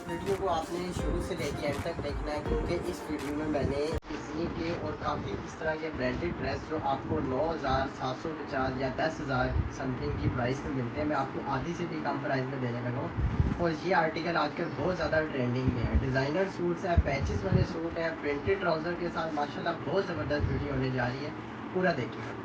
Video को आपने शुरू से लेके एंड तक देखना है, क्योंकि इस वीडियो में मैंने इजनी के और काफ़ी इस तरह के ब्रांडेड ड्रेस जो आपको 9,750 या 10,000 समथिंग की प्राइस में मिलते हैं, मैं आपको आधी से भी कम प्राइस में देने लगा हूँ। और ये आर्टिकल आजकल बहुत ज़्यादा ट्रेंडिंग में है। डिज़ाइनर सूट्स हैं, पैचेस वाले सूट हैं, प्रिंटेड ट्राउज़र के साथ माशाल्लाह बहुत ज़बरदस्त वीडियो होने जा रही है, पूरा देखिएगा।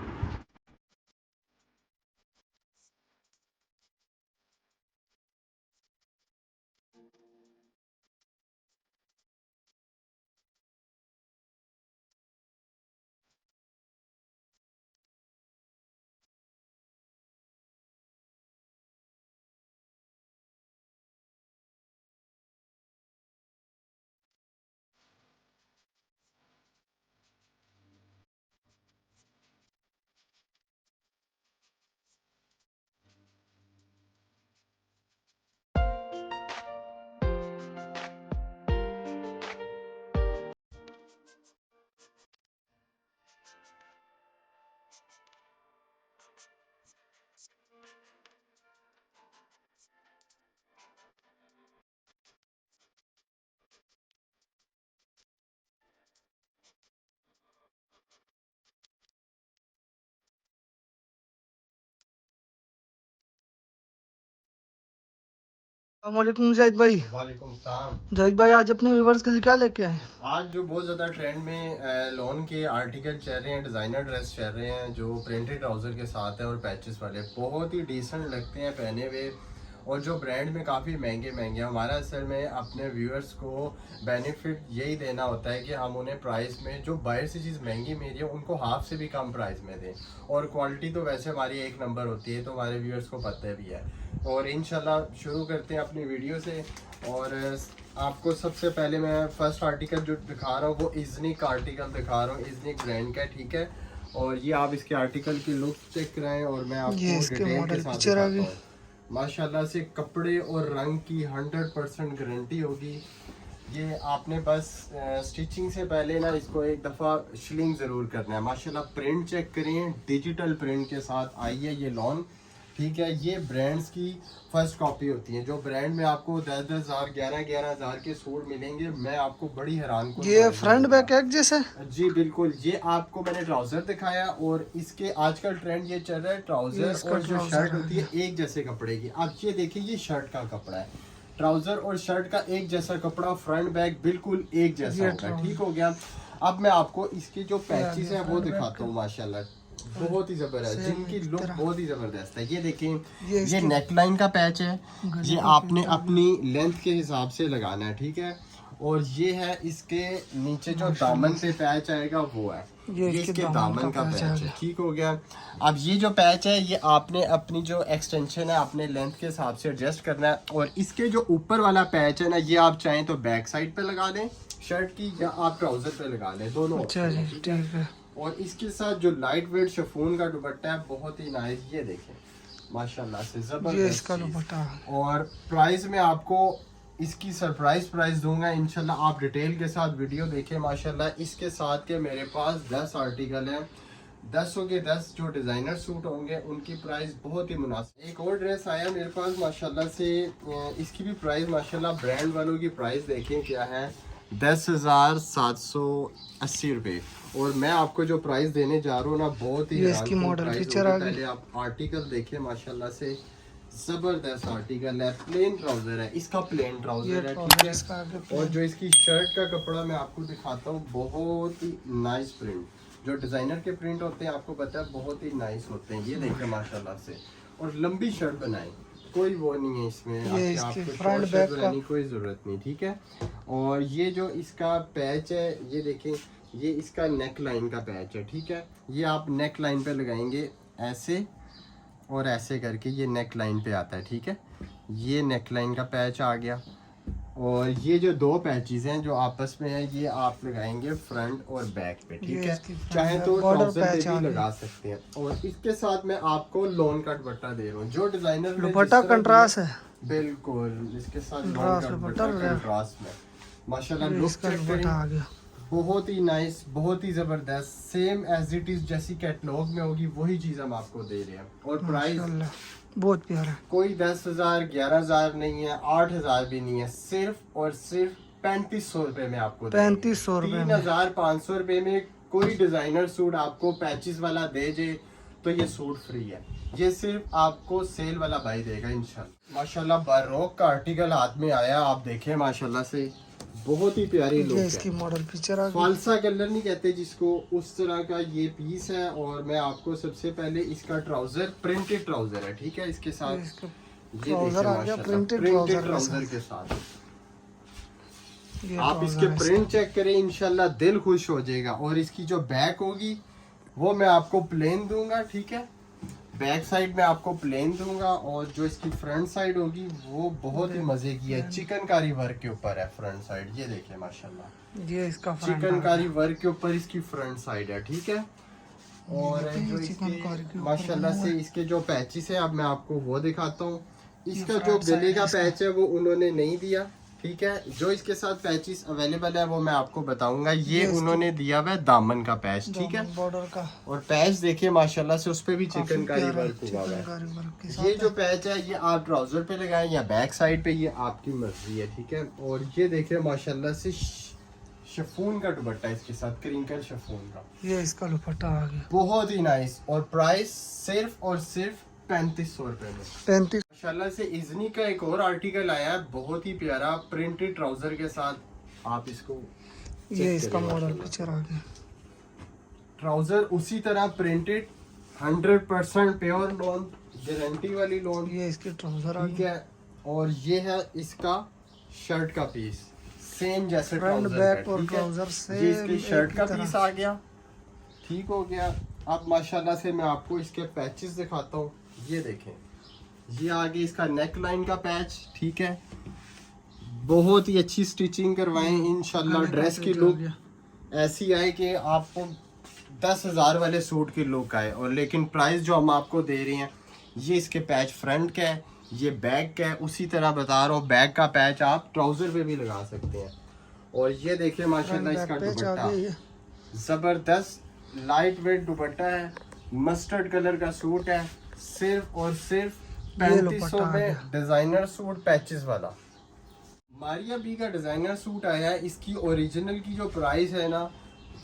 वालेकुम जाहिद भाई। वालेकुम सलाम। जाहिद भाई आज अपने व्यूवर्स के लिए क्या लेके आए? आज जो बहुत ज़्यादा ट्रेंड में लॉन के आर्टिकल चल रहे हैं, डिज़ाइनर ड्रेस चल रहे हैं जो प्रिंटेड ट्राउज़र के साथ है और पैचेस वाले, बहुत ही डिसेंट लगते हैं पहने हुए, और जो ब्रांड में काफ़ी महंगे महंगे। हमारा असल में अपने व्यूअर्स को बेनिफिट यही देना होता है कि हम उन्हें प्राइस में जो बाहर से चीज़ महंगी मिल रही है उनको हाफ से भी कम प्राइस में दें, और क्वालिटी तो वैसे हमारी एक नंबर होती है, तो हमारे व्यूअर्स को पता भी है। और इंशाल्लाह शुरू करते हैं अपनी वीडियो से। और आपको सबसे पहले मैं फर्स्ट आर्टिकल जो दिखा रहा हूँ वो इजनिक का आर्टिकल दिखा रहा हूँ, इजनिक ब्रांड का, ठीक है। और ये आप इसके आर्टिकल की लुक चेक कराएं और मैं आपको डिटेल के साथ दिखाता हूँ। माशाल्लाह से कपड़े और रंग की 100% गारंटी होगी। ये आपने बस स्टिचिंग से पहले ना इसको एक दफ़ा शिलिंग ज़रूर करना है। माशाल्लाह प्रिंट चेक करें, डिजिटल प्रिंट के साथ आई है ये लॉन, ठीक है। ये ब्रांड्स की फर्स्ट कॉपी होती है, जो ब्रांड में आपको 10,000 11,000 के सूट मिलेंगे, मैं आपको बड़ी हैरान को ये फ्रंट बैक एक जैसे? जी बिल्कुल। ये आपको मैंने ट्राउजर दिखाया, और इसके आजकल ट्रेंड ये चल रहा है ट्राउजर और जो शर्ट होती है एक जैसे कपड़े की। आप ये देखिए, ये शर्ट का कपड़ा है, ट्राउजर और शर्ट का एक जैसा कपड़ा, फ्रंट बैक बिल्कुल एक जैसा होगा, ठीक हो गया। अब मैं आपको इसके जो पैचेस हैं वो दिखाता हूँ, माशाल्लाह बहुत ही जबरदस्त, जिनकी लुक बहुत ही जबरदस्त है। ये देखें, ये नेक लाइन का पैच है, ये आपने अपनी लेंथ के हिसाब से लगाना है, ठीक है। और ये है इसके नीचे जो दामन पे पैच आएगा वो है, ये इसके दामन का पैच है, ठीक हो गया। अब ये जो पैच है ये आपने अपनी जो एक्सटेंशन है अपने लेंथ के हिसाब से एडजस्ट करना है। और इसके जो ऊपर वाला पैच है ना, ये आप चाहें तो बैक साइड पे लगा लें शर्ट की, या आप ट्राउजर पे लगा लें, दोनों अच्छा जी, ठीक है। और इसके साथ जो लाइट वेट शिफॉन का दुपट्टा है बहुत ही नाइस, ये देखें माशाल्लाह से जबरदस्त इसका दुपट्टा। और प्राइस में आपको इसकी सरप्राइज प्राइस दूंगा इंशाल्लाह, आप डिटेल के साथ वीडियो देखें। माशाल्लाह इसके साथ के मेरे पास 10 आर्टिकल हैं, 10 के 10 जो डिज़ाइनर सूट होंगे उनकी प्राइस बहुत ही मुनासिब। एक और ड्रेस आया मेरे पास माशाल्लाह से, इसकी भी प्राइस माशाल्लाह, ब्रांड वालों की प्राइस देखें क्या है, 10,780 रुपये। और मैं आपको जो प्राइस देने जा रहा हूँ ना, बहुत ही इसकी मॉडल फीचर आ गई। पहले आप आर्टिकल देखिए, माशाल्लाह से जबरदस्त आर्टिकल है, प्लेन ट्राउजर है, इसका प्लेन ट्राउजर है, ठीक है। और जो इसकी शर्ट का कपड़ा मैं आपको दिखाता हूँ, बहुत ही नाइस प्रिंट, जो डिजाइनर के प्रिंट होते हैं आपको पता है बहुत ही नाइस होते हैं, ये देखिए माशाल्लाह से। और लंबी शर्ट बनाई, कोई वो नहीं है इसमें, आपको फ्रंट बैक बनाने की कोई जरूरत नहीं, ठीक है। और ये जो इसका पैच है ये देखें, ये इसका नेक लाइन का पैच है, ठीक है। ये आप नेक लाइन पे लगाएंगे ऐसे और ऐसे करके, ये नेक लाइन पे आता है, ठीक है। ये नेक लाइन का पैच आ गया। और ये जो दो पैचेस हैं जो आपस में है, ये आप लगाएंगे फ्रंट और बैक पे, ठीक है। चाहे तो ट्राउजर पे भी लगा सकते हैं। और इसके साथ मैं आपको लॉन का दुपट्टा दे रहा हूँ, जो डिजाइनर दुपट्टा कंट्रास्ट है बिल्कुल, इसके साथ लॉन का दुपट्टा कंट्रास्ट में माशाल्लाह लुक चेक करें, बहुत ही नाइस, बहुत ही ज़बरदस्त, सेम एज इट इज़ जैसी कैटलॉग में होगी वही चीज़ हम आपको दे रहे हैं। और प्राइस बहुत प्यारा। कोई 10,000 11,000 नहीं है, 8,000 भी नहीं है, सिर्फ और सिर्फ 3500 रुपए में आपको 3500 रुपए में। 3,500 रुपए में कोई डिजाइनर सूट आपको पैचेस वाला दे जे तो ये सूट फ्री है। ये सिर्फ आपको सेल वाला भाई देगा इंशाल्लाह। माशाल्लाह बारोक का आर्टिकल हाथ में आया, आप देखें माशाल्लाह से बहुत ही प्यारी लुक ये है। इसकी मॉडल पिक्चर आ गई। फालसा कलर नहीं कहते जिसको, उस तरह का ये पीस है। और मैं आपको सबसे पहले इसका ट्राउजर प्रिंटेड ट्राउजर है, ठीक है, इसके साथ इसका ये ट्राउजर आ गया प्रिंटेड प्रिंटेड ट्राउजर ट्राउजर के साथ। ये आप ट्राउजर इसके है प्रिंट चेक करें, इंशाल्लाह दिल खुश हो जाएगा। और इसकी जो बैक होगी वो मैं आपको प्लेन दूंगा, ठीक है, बैक साइड में आपको प्लेन दूंगा। और जो इसकी फ्रंट साइड होगी वो बहुत ही मजे की है, चिकनकारी वर्क के ऊपर है फ्रंट साइड। ये देखिए माशाल्लाह, ये इसका फ्रंट चिकनकारी वर्क के ऊपर इसकी फ्रंट साइड है, ठीक है। और जो चिकनकारी के इसके ऊपर माशाल्लाह से इसके जो पैचेस है, अब मैं आपको वो दिखाता हूँ। इसका जो front गले side का है इसका। पैच है वो उन्होंने नहीं दिया, ठीक है। जो इसके साथ पैचेस अवेलेबल है वो मैं आपको बताऊंगा। ये उन्होंने दिया हुआ है दामन का पैच, ठीक है। बॉर्डर का और पैच देखिए माशाल्लाह से उस पे भी काफी चिकनकारी प्यारा वर्क हुआ हुआ है। चिकनकारी वर्क के साथ ये जो पैच है ये आप ट्राउजर पे लगाएं या बैक साइड पे, ये आपकी मर्जी है, ठीक है। और ये देखिए माशाल्लाह से शिफॉन का दुपट्टा इसके साथ, क्रिंकल शिफॉन का, ये इसका दुपट्टा आ गया बहुत ही नाइस। और प्राइस सिर्फ और सिर्फ 3500 रुपए में। 35। माशाल्लाह से इजनी का एक और आर्टिकल आया है, बहुत ही प्यारा प्रिंटेड ट्राउजर के साथ। आप इसको ये इसका मॉडल पिक्चर आ गया। ट्राउजर उसी तरह प्रिंटेड, 100% प्योर लॉन, गारंटी वाली लॉन, ये इसके ट्राउजर आ ठीक गया। है। और ये है इसका शर्ट का पीस, सेम जैसे फ्रंट ट्राउजर बैक का, और ठीक है। ट्राउजर से ये इसके शर्ट का तरह। पीस आ गया, ठीक हो गया। अब माशाल्लाह से मैं आपको इसके पैचेस दिखाता हूँ। ये देखें, ये आगे इसका नेक लाइन का पैच, ठीक है, बहुत ही अच्छी स्टिचिंग करवाएं इंशाल्लाह। ड्रेस की लुक ऐसी आए कि आपको 10,000 वाले सूट की लुक आए। और लेकिन प्राइस जो हम आपको दे रहे हैं, ये इसके पैच फ्रंट का है, ये बैक का है। उसी तरह बता रहा हूँ, बैक का पैच आप ट्राउजर पे भी लगा सकते हैं। और ये देखिए माशाल्लाह इसका दुपट्टा जबरदस्त लाइट वेट दुपट्टा है, मस्टर्ड कलर का सूट है, सिर्फ और सिर्फ 3500 में डिजाइनर सूट पैचेस वाला। मारिया बी का डिजाइनर सूट आया है, इसकी ओरिजिनल की जो प्राइस है ना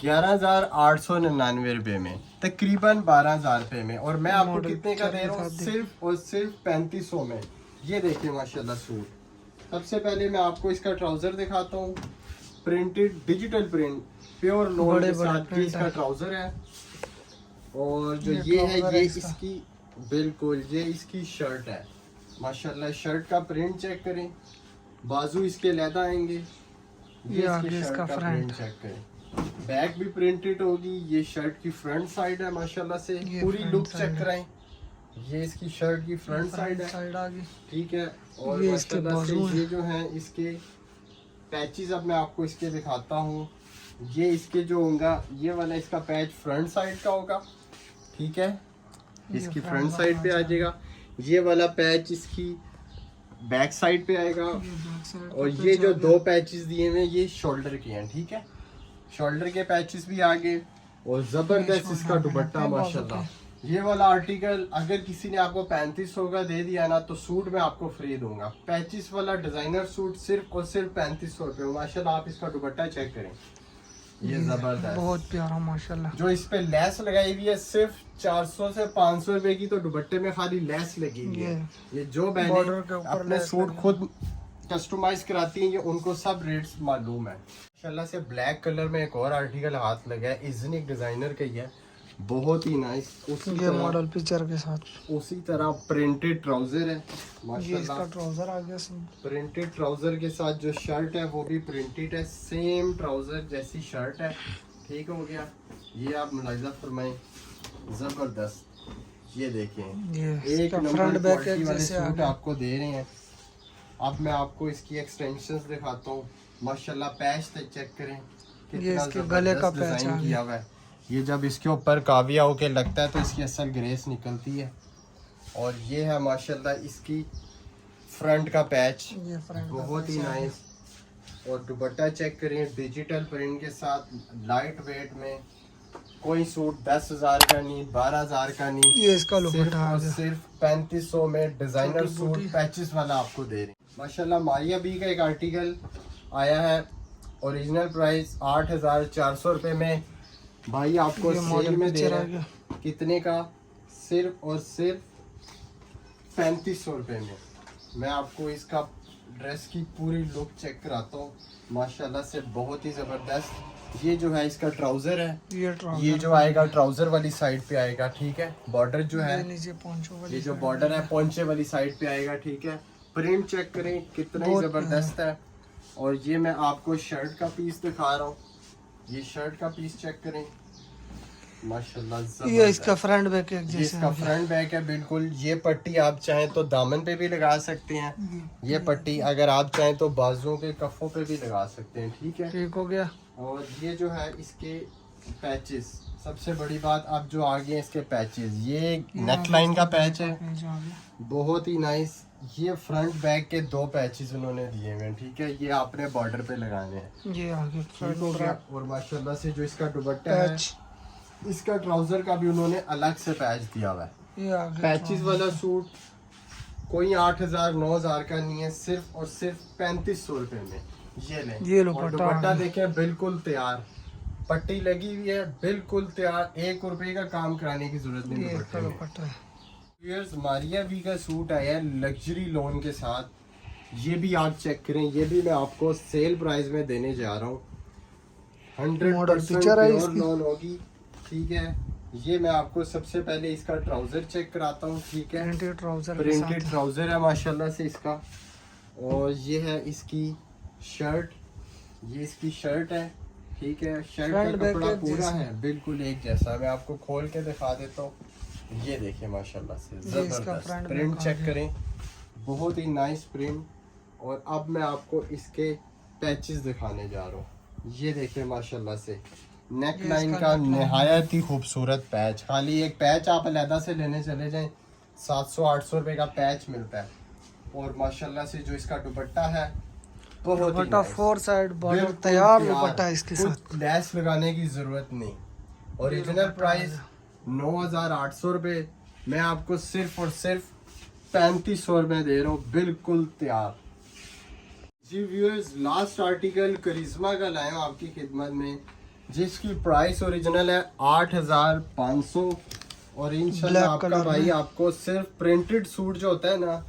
11,899 रुपए में, तकरीबन 12,000 रुपए में। और मैं आपको कितने का दे रहा हूँ, सिर्फ और सिर्फ 3500 में। ये देखिए माशाल्लाह सूट। सबसे पहले मैं आपको इसका ट्राउजर दिखाता हूँ, printed digital print pure loan के साथ ये इसका ट्राउजर है। और जो ये है ये इसकी बिल्कुल ये इसकी शर्ट है माशाल्लाह। शर्ट का प्रिंट चेक करें, बाजू इसके लैदा आएंगे, ये इसके शर्ट का प्रिंट चेक करें, बैक भी प्रिंटेड होगी। ये शर्ट की फ्रंट साइड है माशाल्लाह से, पूरी लुक चेक कराएं। ये इसकी शर्ट की फ्रंट साइड है, ठीक है। और ये इसके बाजू ये जो है इसके पैचेस, अब मैं आपको इसके दिखाता हूँ। ये इसके जो होगा, ये वाला इसका पैच फ्रंट साइड का होगा, ठीक है, इसकी फ्रंट साइड पे आ जाएगा। ये वाला पैच इसकी बैक साइड पे आएगा। और ये जो दो पैचेस दिए हुए ये शोल्डर के हैं, ठीक है, शोल्डर के पैचेस भी आगे। और जबरदस्त इसका दुपट्टा माशाल्लाह। ये वाला आर्टिकल अगर किसी ने आपको 3500 का दे दिया ना तो सूट मैं आपको फ्री दूंगा। पैचेस वाला डिजाइनर सूट सिर्फ और सिर्फ 3500 रुपये माशाल्लाह। आप इसका दुपट्टा चेक करें, ये जबरदस्त बहुत प्यारा माशाल्लाह। जो इस पे लेस लगाई हुई है सिर्फ 400 से 500 रुपए की, तो दुपट्टे में खाली लेस लगी हुई है। ये जो बहनें अपने सूट खुद कस्टमाइज कराती हैं, ये उनको सब रेट्स मालूम है माशाल्लाह से। ब्लैक कलर में एक और आर्टिकल हाथ लगा है, इजनिक डिजाइनर का ही है, बहुत ही नाइस। ये मॉडल पिक्चर के साथ उसी तरह प्रिंटेड ट्राउजर है ये माशाल्लाह। इसका ट्राउजर आ गया प्रिंटेड ट्राउजर के साथ जो शर्ट है वो भी प्रिंटेड है, सेम ट्राउजर जैसी शर्ट है, ठीक हो गया। ये आप मुलाहिजा फरमाएं, जबरदस्त। ये देखें, ये एक नंबर फ्रंट बैक क्वालिटी वाले जैसे सूट आपको दे रहे हैं। अब मैं आपको इसकी एक्सटेंशंस दिखाता हूँ माशाल्लाह। पैच चेक करें, ये इसके गले का पैच डिजाइन किया हुआ है। ये जब इसके ऊपर काविया होके लगता है तो इसकी असल ग्रेस निकलती है। और ये है माशाल्लाह इसकी फ्रंट का पैच, बहुत ही नाइस। और दुपट्टा चेक करें, डिजिटल प्रिंट के साथ लाइट वेट में, कोई सूट 10,000 का नहीं, 12,000 का नहीं, ये इसका सिर्फ दुपट्टा आ और गया। सिर्फ 3500 में डिजाइनर छोटी सूट बूटी। पैचेस वाला आपको दे रहे हैं। माशाल्लाह मारिया बी का एक आर्टिकल आया है, ओरिजिनल प्राइस 8,400 रुपये में। भाई आपको ये सेल मॉडल में दे पिक्चर रहे आ हैं गया। कितने का? सिर्फ और सिर्फ 3500 रुपये में। मैं आपको इसका ड्रेस की पूरी लुक चेक कराता हूँ, माशाल्लाह से बहुत ही ज़बरदस्त। ये जो है इसका ट्राउज़र है, ये जो आएगा ट्राउज़र वाली साइड पे आएगा, ठीक है। बॉर्डर जो है, नीचे पोंचो वाली ये जो side बॉर्डर है पोंचे वाली साइड पे आएगा, ठीक है। प्रिंट चेक करें कितना ही बहुत ज़बरदस्त है। और ये मैं आपको शर्ट का पीस दिखा रहा हूँ, ये शर्ट का पीस चेक करें, माशाल्लाह ये ज़बरदस्त। इसका फ्रंट बैक एक ये जैसा इसका आ गया। फ्रंट बैक है बिल्कुल। ये पट्टी आप चाहें तो दामन पे भी लगा सकते हैं, ये पट्टी अगर आप चाहें तो बाजुओं के कफों पे भी लगा सकते हैं, ठीक है। ठीक हो गया। और ये जो है इसके पैचेस, सबसे बड़ी बात अब जो आ गए इसके पैचेस, ये नेक लाइन का पैच है, पेज आ गया। बहुत ही नाइस। ये फ्रंट बैक के 2 पैचेस उन्होंने दिए हुए हैं, ठीक है। ये आपने बॉर्डर पे लगाने हैं, ये आगे ठीक हो गया। और माशाल्लाह से जो इसका दुपट्टा है, पैच, इसका ट्राउजर का भी उन्होंने अलग से पैच दिया हुआ है। ये आगे पैचेस वाला सूट कोई 8,000 9,000 का नहीं है, सिर्फ और सिर्फ 3500 रुपये में। ये लें। ये और दुपट्टा दुपट्टा आ गया। देखें बिल्कुल तैयार, पट्टी लगी हुई है बिल्कुल तैयार, 1 रुपए का काम कराने की जरूरत नहीं ये दुपट्टे इसका में। दुपट्टा है। व्यूअर्स मारिया बी का सूट आया है लग्जरी लोन के साथ, ये भी आप चेक करें, ये भी मैं आपको सेल प्राइस में देने जा रहा हूँ। 100% पिक्चर है प्योर इसकी। लोन होगी, ठीक है। ये मैं आपको सबसे पहले इसका ट्राउजर चेक कराता हूँ, ठीक है। प्रिंटेड ट्राउजर के प्रिंटेड साथ। ट्राउजर है माशाल्लाह से इसका। और ये है इसकी शर्ट, ये इसकी शर्ट है, ठीक है। शर्ट का Front back कपड़ा एक पूरा जैसा। है बिल्कुल एक जैसा। मैं आपको खोल के दिखा देता हूँ, ये देखिए माशाल्लाह से इसका जबरदस्त front प्रिंट back आ चेक गया। करें, बहुत ही नाइस प्रिंट। और अब मैं आपको इसके पैचेस दिखाने जा रहा हूँ, ये देखिए माशाल्लाह से नेक ये लाइन इसका का neck line है। नहायत ही खूबसूरत पैच। खाली एक पैच आप अलहदा से लेने चले जाएं 700-800 रुपए का पैच मिलता है। और माशाल्लाह से जो इसका दुपट्टा है बहुत ही दुपट्टा nice। 4 साइड बॉर्डर बिल्कुल तैयार तैयार, दुपट्टा है इसके कुछ साथ। लैस लगाने की जरूरत नहीं। ओरिजिनल दुपट्टा प्राइस 9,800 रुपये, मैं आपको सिर्फ और सिर्फ 3500 रुपये दे रहा हूँ बिल्कुल तैयार। जी व्यूअर्स, लास्ट आर्टिकल करिश्मा का लाया हूँ आपकी खिदमत में, जिसकी प्राइस ओरिजिनल है 8,500। और इंशाल्लाह Black आपका कलर भाई में। आपको सिर्फ प्रिंटेड सूट जो होता है ना,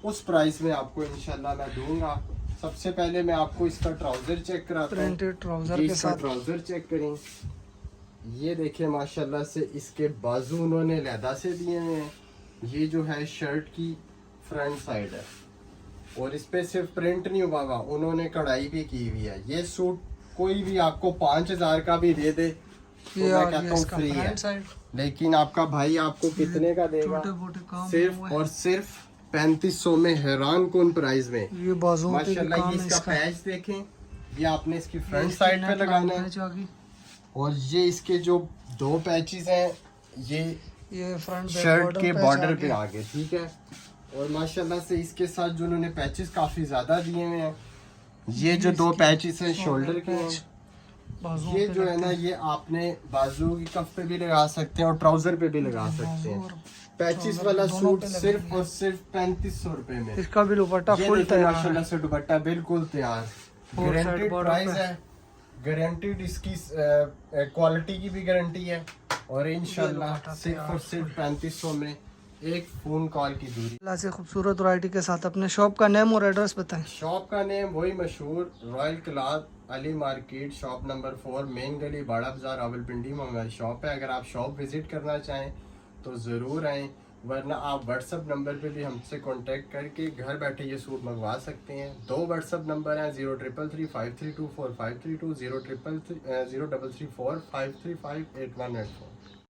उस प्राइस में आपको इंशाल्लाह मैं दूंगा। सबसे पहले मैं आपको इसका ट्राउजर चेक कराता हूँ, प्रिंटेड ट्राउजर जी के इसका साथ। ट्राउजर चेक करें। ये देखिए माशाल्लाह से इसके बाजू उन्होंने लहदा से दिए हुए हैं। ये जो है शर्ट की फ्रंट साइड है, और इस पे सिर्फ प्रिंट नहीं हुआ हुआ, उन्होंने कढ़ाई भी की हुई है। ये सूट कोई भी आपको 5,000 का भी दे दे तो ये मैं आ कहता गया हूँ इसका फ्री है। Front side. लेकिन आपका भाई आपको कितने का देगा? छोटे मोटे काम सिर्फ हुए। और सिर्फ 3500 में, हैरान कौन प्राइस में। ये बाजुओं पे भी माशाल्लाह काम ये है इसका इसका। पैच देखें, ये आपने इसकी ये फ्रंट इसकी साइड पे neck line लगाना है। पैच आ गई। और ये इसके जो 2 पैचेस हैं, ये फ्रंट बैक शर्ट के पैच बॉर्डर आ पे गया। आगे, ठीक है। और माशाल्लाह से इसके साथ जो उन्होंने पैचेस काफी ज्यादा दिए हुए हैं, ये जो 2 पैचेस हैं शोल्डर के हैं, बाजुओं ये पे जो है लगते ना, हैं। ये आपने बाजू की कफ पे भी लगा सकते हैं और ट्राउजर पे भी लगा सकते बाजू हैं। और पैचेस trouser वाला दोनों सूट पे लगेंगे। सिर्फ और सिर्फ 3500 रुपए में। इसका भी दुपट्टा ये फुल देखिए तैयार माशाल्लाह है। से दुपट्टा बिल्कुल तैयार, Four side guaranteed border price पे। है, गारंटेड इसकी क्वालिटी की भी गारंटी है। और इंशाल्लाह दुपट्टा सिर्फ और तैयार। सिर्फ 3500 में, एक फोन कॉल की दूरी। अल्लाह से खूबसूरत वैरायटी के साथ अपने शॉप का नेम और एड्रेस बताएं। शॉप का नेम वही मशहूर royal cloth Ali market, shop number 4, main गली, बड़ा बाजार, रावलपिंडी में हमारी शॉप है। अगर आप शॉप विजिट करना चाहें तो ज़रूर आएँ, वरना आप व्हाट्सअप नंबर पे भी हमसे कांटेक्ट करके घर बैठे ये सूट मंगवा सकते हैं। 2 व्हाट्सअप नंबर हैं, 0333 5324 532, 0333 0334 535 8184।